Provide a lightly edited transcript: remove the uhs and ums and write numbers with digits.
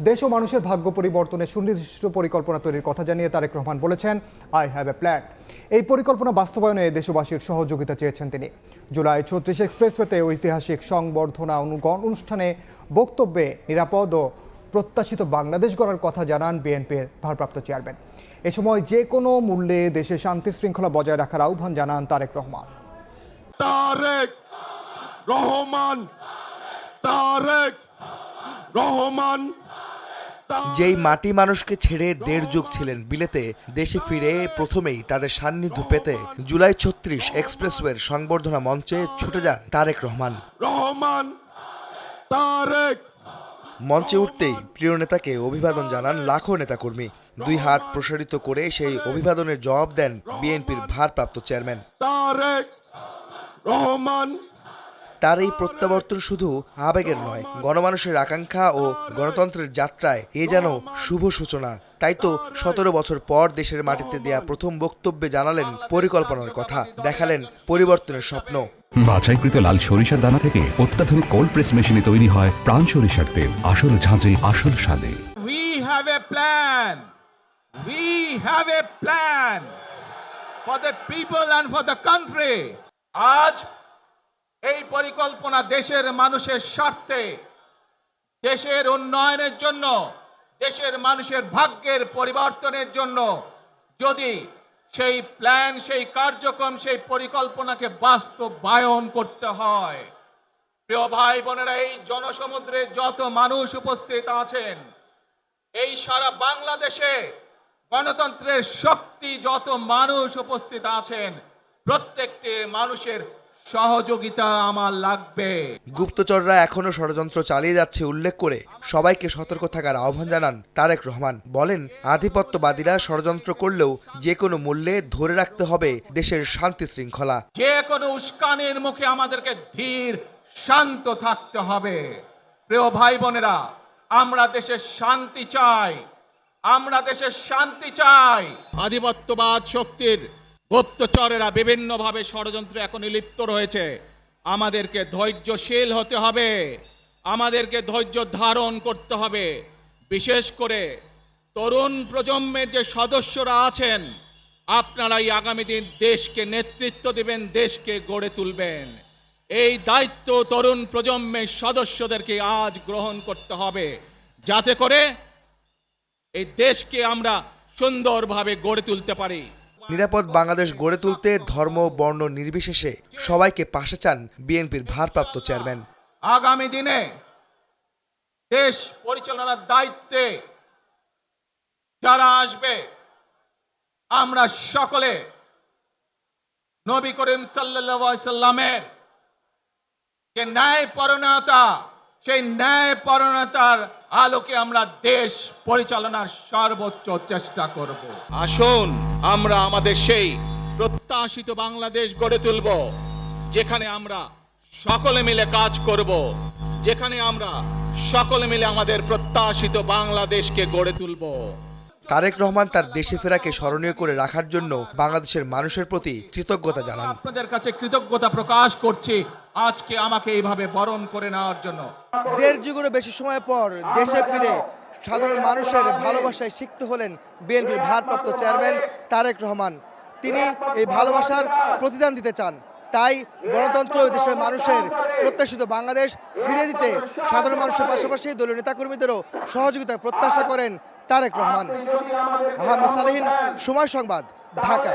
দেশ ও মানুষের ভাগ্য পরিবর্তনে সুনির্দিষ্ট পরিকল্পনা তৈরির কথা জানিয়ে তারেক রহমান বলেছেন, আই হ্যাভ এ প্ল্যান। এই পরিকল্পনা বাস্তবায়নে দেশবাসীর সহযোগিতা চেয়েছেন তিনি। জুলাই ৩৬ এক্সপ্রেসওয়েতে ঐতিহাসিক সংবর্ধনা অনুষ্ঠানে বক্তব্যে নিরাপদ ও প্রত্যাশিত বাংলাদেশ গড়ার কথা জানান বিএনপির ভারপ্রাপ্ত চেয়ারম্যান। এ সময় যে কোনো মূল্যে দেশে শান্তি শৃঙ্খলা বজায় রাখার আহ্বান জানান তারেক রহমান। তারেক রহমান যেই মাটি মানুষকে ছেড়ে দেড় যুগ ছিলেন বিলেতে, দেশে ফিরে প্রথমেই তাদের সান্নিধ্য পেতে জুলাই ৩৬ এক্সপ্রেসওয়ের সংবর্ধনা মঞ্চে ছুটে যান তারেক রহমান। মঞ্চে উঠতেই প্রিয় নেতাকে অভিবাদন জানান লাখো নেতাকর্মী। দুই হাত প্রসারিত করে সেই অভিবাদনের জবাব দেন বিএনপির ভারপ্রাপ্ত চেয়ারম্যান। তার এই প্রত্যাবর্তন শুধু আবেগের নয়, গণমানুষের আকাঙ্ক্ষা ও গণতন্ত্রের যাত্রায় এ যেন শুভ সূচনা। তাই তো ১৭ বছর পর দেশের মাটিতে দেয়া প্রথম বক্তব্যে জানালেন পরিকল্পনার কথা, দেখালেন পরিবর্তনের স্বপ্ন। বাছাইকৃত লাল সরিষার দানা থেকে অত্যাধুনিক কোল্ড প্রেস মেশিনে তৈরি হয় প্রাণ সরিষার তেল, আসল ঝাঁঝে আসল স্বাদে। We have a plan. We have a plan for the people and for the country. আজ এই পরিকল্পনা দেশের মানুষের স্বার্থে, দেশের উন্নয়নের জন্য, দেশের মানুষের ভাগ্যের পরিবর্তনের জন্য। যদি সেই প্ল্যান, সেই কার্যক্রম, সেই পরিকল্পনাকে বাস্তবায়ন করতে হয়, প্রিয় ভাই বোনেরা, এই জনসমুদ্রে যত মানুষ উপস্থিত আছেন, এই সারা বাংলাদেশে গণতন্ত্রের শক্তি যত মানুষ উপস্থিত আছেন, প্রত্যেকটি মানুষের সহযোগিতা আমার লাগবে। গুপ্তচররা এখনো ষড়যন্ত্র চালিয়ে যাচ্ছে উল্লেখ করে সবাইকে সতর্ক থাকার আহ্বান জানান তারেক রহমান। বলেন, আধিপত্যবাদীরা ষড়যন্ত্র করলেও যে কোনো মূল্যে ধরে রাখতে হবে দেশের শান্তি শৃঙ্খলা। যে কোনো উস্কানির মুখে আমাদেরকে ধীর শান্ত থাকতে হবে। প্রিয় ভাই বোনেরা, আমরা দেশের শান্তি চাই, আমরা দেশের শান্তি চাই। আধিপত্যবাদ শক্তির গুপ্তচরেরা বিভিন্নভাবে ষড়যন্ত্রে এখন লিপ্ত রয়েছে। আমাদেরকে ধৈর্যশীল হতে হবে, আমাদেরকে ধৈর্য ধারণ করতে হবে। বিশেষ করে তরুণ প্রজন্মের যে সদস্যরা আছেন, আপনারাই আগামী দিন দেশকে নেতৃত্ব দেবেন, দেশকে গড়ে তুলবেন। এই দায়িত্ব তরুণ প্রজন্মের সদস্যদেরকে আজ গ্রহণ করতে হবে, যাতে করে এই দেশকে আমরা সুন্দরভাবে গড়ে তুলতে পারি। নিরাপদ বাংলাদেশ গড়ে তুলতে ধর্ম বর্ণ নির্বিশেষে সবাইকে পাশে চান বিএনপির ভারপ্রাপ্ত চেয়ারম্যান। আগামী দিনে দেশ পরিচালনার দায়িত্বে যারা আসবে, আমরা সকলে নবী করিম সাল্লাল্লাহু আলাইহি সাল্লামের যে ন্যায়পরায়ণতা, সেই ন্যায়পরায়ণতার আলোকে আমরা দেশ পরিচালনার সর্বোচ্চ চেষ্টা করব। আসুন আমরা আমাদের সেই প্রত্যাশিত বাংলাদেশ গড়ে তুলব, যেখানে আমরা সকলে মিলে কাজ করব, যেখানে আমরা সকলে মিলে আমাদের প্রত্যাশিত বাংলাদেশকে গড়ে তুলব। তারেক রহমান তার দেশে ফেরাকে স্মরণীয় করে রাখার জন্য বাংলাদেশের মানুষের প্রতি কৃতজ্ঞতা জানান। আপনাদের কাছে কৃতজ্ঞতা প্রকাশ করছি আজকে আমাকে এইভাবে বরণ করে নেওয়ার জন্য। দেড় যুগেরও বেশি সময় পর দেশে ফিরে সাধারণ মানুষের ভালোবাসায় সিক্ত হলেন বিএনপির ভারপ্রাপ্ত চেয়ারম্যান তারেক রহমান। তিনি এই ভালোবাসার প্রতিদান দিতে চান। তাই গণতন্ত্র দেশের মানুষের প্রত্যাশিত বাংলাদেশ ফিরে দিতে সাধারণ মানুষের পাশাপাশি দলীয় নেতাকর্মীদেরও সহযোগিতা প্রত্যাশা করেন তারেক রহমান। আহমেদ সালেহীন, সময় সংবাদ, ঢাকা।